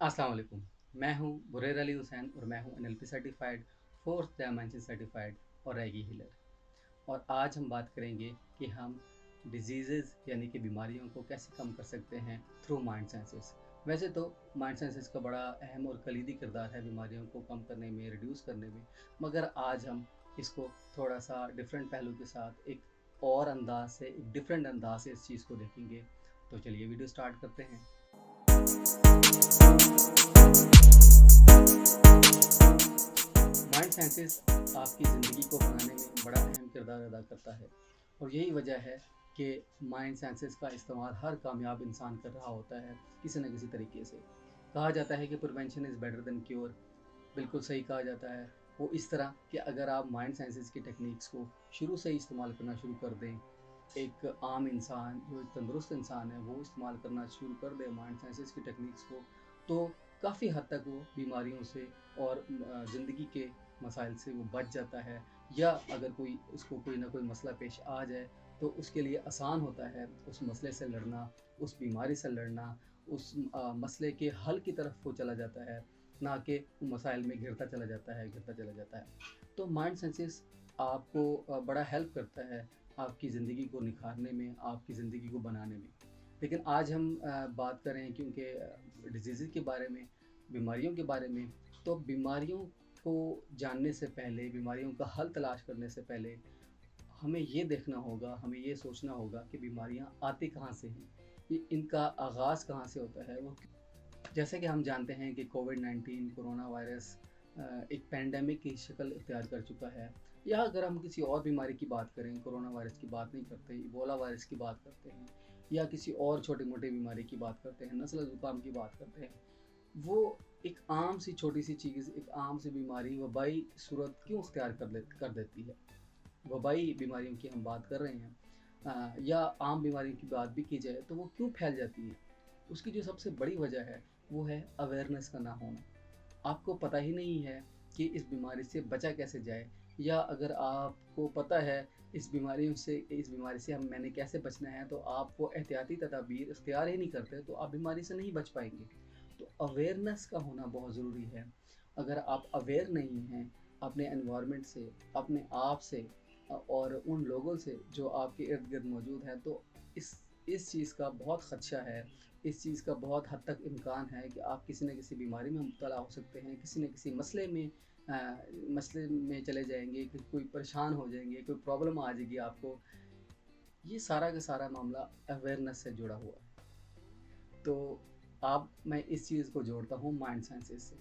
अस्सलाम वालेकुम। मैं हूं बुरैर अली हुसैन और मैं हूं NLP certified, fourth dimension certified और रैगी हीलर। और आज हम बात करेंगे कि हम डिजीज़ यानी कि बीमारियों को कैसे कम कर सकते हैं थ्रू माइंड साइंसेस। वैसे तो माइंड साइंसेस का बड़ा अहम और कलीदी किरदार है बीमारियों को कम करने में, रिड्यूस करने में, मगर आज हम इसको थोड़ा सा डिफरेंट पहलू के साथ एक और अंदाज से, एक डिफरेंट अंदाज से इस चीज़ को देखेंगे। तो चलिए वीडियो स्टार्ट करते हैं। माइंड साइंसेस आपकी ज़िंदगी को बनाने में बड़ा अहम किरदार अदा करता है और यही वजह है कि माइंड साइंसेस का इस्तेमाल हर कामयाब इंसान कर रहा होता है किसी न किसी तरीके से। कहा जाता है कि prevention is better than cure. बिल्कुल सही कहा जाता है। वो इस तरह कि अगर आप माइंड साइंसेस की टेक्निक्स को शुरू से ही इस्तेमाल करना शुरू कर दें, एक आम इंसान जो एक तंदुरुस्त इंसान है वो इस्तेमाल करना शुरू कर दे माइंड साइंसेस की टेक्निक्स को, तो काफ़ी हद तक वो बीमारियों से और ज़िंदगी के मसाइल से वो बच जाता है। या अगर कोई उसको कोई ना कोई मसला पेश आ जाए तो उसके लिए आसान होता है उस मसले से लड़ना, उस बीमारी से लड़ना, उस मसले के हल की तरफ वो चला जाता है, ना कि मसाइल में घिरता चला जाता है, घिरता चला जाता है। तो माइंड साइंसेस आपको बड़ा हेल्प करता है आपकी ज़िंदगी को निखारने में, आपकी ज़िंदगी को बनाने में। लेकिन आज हम बात करें क्योंकि डिजीज़ के बारे में, बीमारियों के बारे में, तो बीमारियों को जानने से पहले, बीमारियों का हल तलाश करने से पहले हमें ये देखना होगा, हमें ये सोचना होगा कि बीमारियाँ आती कहाँ से हैं, ये इनका आगाज़ कहाँ से होता है। वो जैसे कि हम जानते हैं कि कोविड-19 कोरोना वायरस एक पैंडेमिक की शक्ल इख्तियार कर चुका है। या अगर हम किसी और बीमारी की बात करें, कोरोना वायरस की बात नहीं करते, इबोला वायरस की बात करते हैं, या किसी और छोटी-मोटी बीमारी की बात करते हैं, नज़ला ज़ुकाम की बात करते हैं, वो एक आम सी छोटी सी चीज़, एक आम सी बीमारी वबाई सूरत क्यों इख्तियार कर देती है। वबाई बीमारियों की हम बात कर रहे हैं, या आम बीमारियों की बात भी की जाए तो वो क्यों फैल जाती है। उसकी जो सबसे बड़ी वजह है वो है अवेयरनेस का ना होना। आपको पता ही नहीं है कि इस बीमारी से बचा कैसे जाए, या अगर आपको पता है इस बीमारी से हम मैंने कैसे बचना है, तो आप वो एहतियाती तदाबीर इख्तियार ही नहीं करते तो आप बीमारी से नहीं बच पाएंगे। तो अवेयरनेस का होना बहुत ज़रूरी है। अगर आप अवेयर नहीं हैं अपने एनवायरनमेंट से, अपने आप से, और उन लोगों से जो आपके इर्द गिर्द मौजूद हैं, तो इस चीज़ का बहुत ख़दशा है, इस चीज़ का बहुत हद तक इम्कान है कि आप किसी न किसी बीमारी में मुब्तला हो सकते हैं, किसी न किसी मसले में चले जाएंगे, कि कोई परेशान हो जाएंगे, कोई प्रॉब्लम आ जाएगी आपको। ये सारा का सारा मामला अवेयरनेस से जुड़ा हुआ है। तो आप मैं इस चीज़ को जोड़ता हूँ माइंड साइंसेस से।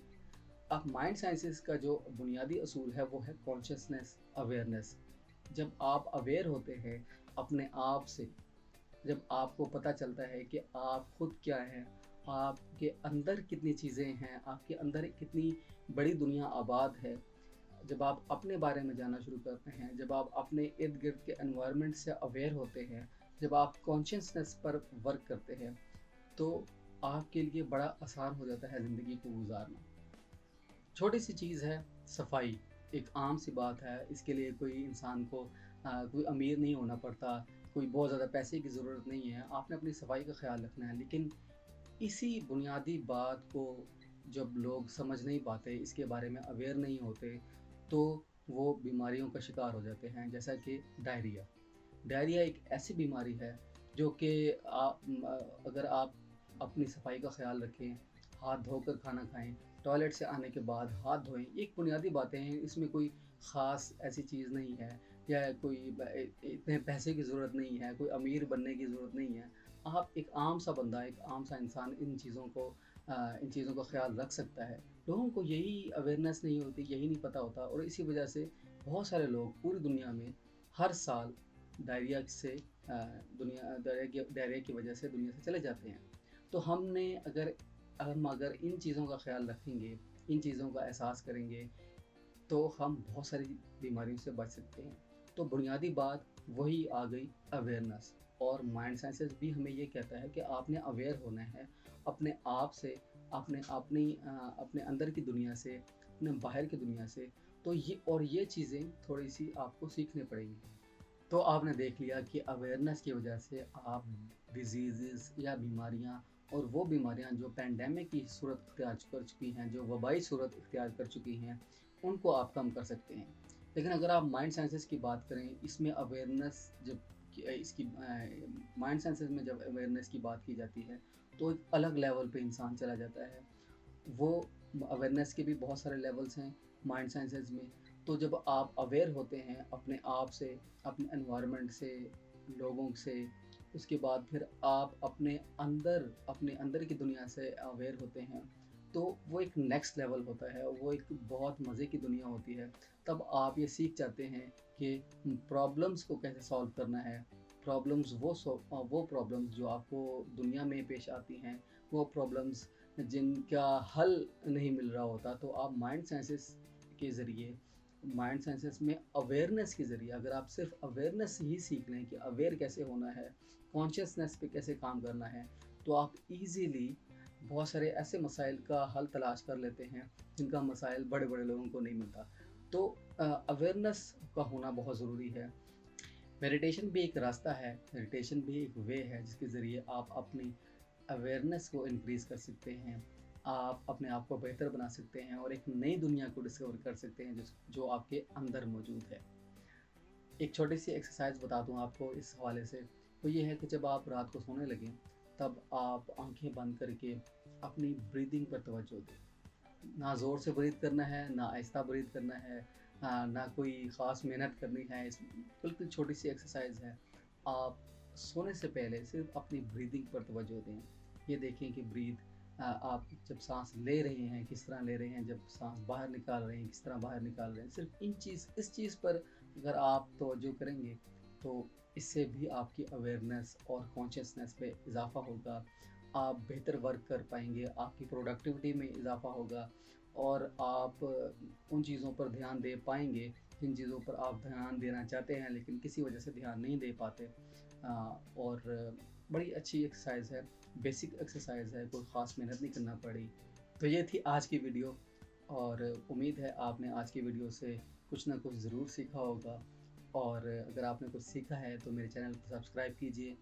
अब माइंड साइंसेस का जो बुनियादी असूल है वो है कॉन्शियसनेस, अवेयरनेस। जब आप अवेयर होते हैं अपने आप से, जब आपको पता चलता है कि आप खुद क्या हैं, आपके अंदर कितनी चीज़ें हैं, आपके अंदर कितनी बड़ी दुनिया आबाद है, जब आप अपने बारे में जानना शुरू करते हैं, जब आप अपने इर्द गिर्द के एनवायरनमेंट से अवेयर होते हैं, जब आप कॉन्शियसनेस पर वर्क करते हैं, तो आपके लिए बड़ा आसान हो जाता है ज़िंदगी को गुजारना। छोटी सी चीज़ है सफाई, एक आम सी बात है। इसके लिए कोई इंसान को कोई अमीर नहीं होना पड़ता, कोई बहुत ज़्यादा पैसे की ज़रूरत नहीं है, आपने अपनी सफाई का ख्याल रखना है। लेकिन इसी बुनियादी बात को जब लोग समझ नहीं पाते, इसके बारे में अवेयर नहीं होते, तो वो बीमारियों का शिकार हो जाते हैं। जैसा कि डायरिया। डायरिया एक ऐसी बीमारी है जो कि अगर आप अपनी सफाई का ख्याल रखें, हाथ धोकर खाना खाएं, टॉयलेट से आने के बाद हाथ धोएं, ये एक बुनियादी बातें हैं, इसमें कोई ख़ास ऐसी चीज़ नहीं है, या कोई इतने पैसे की ज़रूरत नहीं है, कोई अमीर बनने की ज़रूरत नहीं है। आप एक आम सा बंदा, एक आम सा इंसान इन चीज़ों का ख्याल रख सकता है। लोगों को यही अवेयरनेस नहीं होती, यही नहीं पता होता, और इसी वजह से बहुत सारे लोग पूरी दुनिया में हर साल डायरिया से डायरिया की वजह से दुनिया से चले जाते हैं। तो हम अगर इन चीज़ों का ख्याल रखेंगे, इन चीज़ों का एहसास करेंगे, तो हम बहुत सारी बीमारियों से बच सकते हैं। तो बुनियादी बात वही आ गई, अवेयरनेस। और माइंड साइंसेस भी हमें ये कहता है कि आपने अवेयर होना है अपने आप से, अपने अंदर की दुनिया से, अपने बाहर की दुनिया से। तो ये चीज़ें थोड़ी सी आपको सीखनी पड़ेंगी। तो आपने देख लिया कि अवेयरनेस की वजह से आप डिजीज़ या बीमारियां और वो बीमारियां जो पैंडेमिक की सूरत इख्तियार कर चुकी हैं, जो वबाई सूरत इख्तियार कर चुकी हैं, उनको आप कम कर सकते हैं। लेकिन अगर आप माइंड साइंसेस की बात करें, इसमें अवेयरनेस जब इसकी माइंड साइंसेस में जब अवेयरनेस की बात की जाती है तो एक अलग लेवल पे इंसान चला जाता है। वो अवेयरनेस के भी बहुत सारे लेवल्स हैं माइंड साइंसेस में। तो जब आप अवेयर होते हैं अपने आप से, अपने एनवायरनमेंट से, लोगों से, उसके बाद फिर आप अपने अंदर की दुनिया से अवेयर होते हैं, तो वो एक नेक्स्ट लेवल होता है, वो एक बहुत मज़े की दुनिया होती है। तब आप ये सीख जाते हैं कि प्रॉब्लम्स को कैसे सॉल्व करना है। प्रॉब्लम्स वो प्रॉब्लम्स जो आपको दुनिया में पेश आती हैं, वो प्रॉब्लम्स जिनका हल नहीं मिल रहा होता, तो आप माइंड साइंसेस के ज़रिए, माइंड साइंसेस में अवेयरनेस के ज़रिए, अगर आप सिर्फ अवेयरनेस ही सीख लें कि अवेयर कैसे होना है, कॉन्शियसनेस पे कैसे काम करना है, तो आप इजीली बहुत सारे ऐसे मसाइल का हल तलाश कर लेते हैं जिनका मसाइल बड़े बड़े लोगों को नहीं मिलता। तो अवेयरनेस का होना बहुत ज़रूरी है। मेडिटेशन भी एक रास्ता है, मेडिटेशन भी एक वे है जिसके ज़रिए आप अपनी अवेयरनेस को इंक्रीज़ कर सकते हैं, आप अपने आप को बेहतर बना सकते हैं और एक नई दुनिया को डिस्कवर कर सकते हैं जो आपके अंदर मौजूद है। एक छोटी सी एक्सरसाइज बता दूं आपको इस हवाले से, तो ये है कि जब आप रात को सोने लगें तब आप आंखें बंद करके अपनी ब्रीदिंग पर तवज्जो दें। ना ज़ोर से ब्रीथ करना है, ना आहिस्ता ब्रीथ करना है, ना कोई ख़ास मेहनत करनी है। इस बिल्कुल छोटी सी एक्सरसाइज है। आप सोने से पहले सिर्फ अपनी ब्रीदिंग पर तवज्जो दें। ये देखें कि आप जब सांस ले रहे हैं किस तरह ले रहे हैं, जब सांस बाहर निकाल रहे हैं किस तरह बाहर निकाल रहे हैं। सिर्फ इस चीज़ पर अगर आप तवज्जो करेंगे तो इससे भी आपकी अवेयरनेस और कॉन्शियसनेस पे इजाफ़ा होगा। आप बेहतर वर्क कर पाएंगे, आपकी प्रोडक्टिविटी में इजाफ़ा होगा और आप उन चीज़ों पर ध्यान दे पाएंगे जिन चीज़ों पर आप ध्यान देना चाहते हैं लेकिन किसी वजह से ध्यान नहीं दे पाते। और बड़ी अच्छी एक्सरसाइज है, बेसिक एक्सरसाइज है, कोई ख़ास मेहनत नहीं करना पड़ी। तो ये थी आज की वीडियो और उम्मीद है आपने आज की वीडियो से कुछ ना कुछ ज़रूर सीखा होगा। और अगर आपने कुछ सीखा है तो मेरे चैनल को सब्सक्राइब कीजिए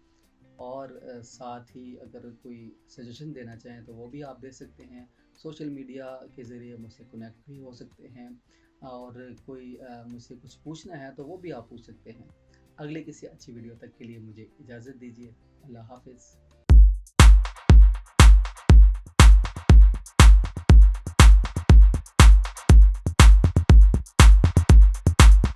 और साथ ही अगर कोई सजेशन देना चाहें तो वो भी आप दे सकते हैं। सोशल मीडिया के ज़रिए मुझसे कनेक्ट भी हो सकते हैं और कोई मुझसे कुछ पूछना है तो वो भी आप पूछ सकते हैं। अगले किसी अच्छी वीडियो तक के लिए मुझे इजाज़त दीजिए। अल्लाह हाफ़िज़।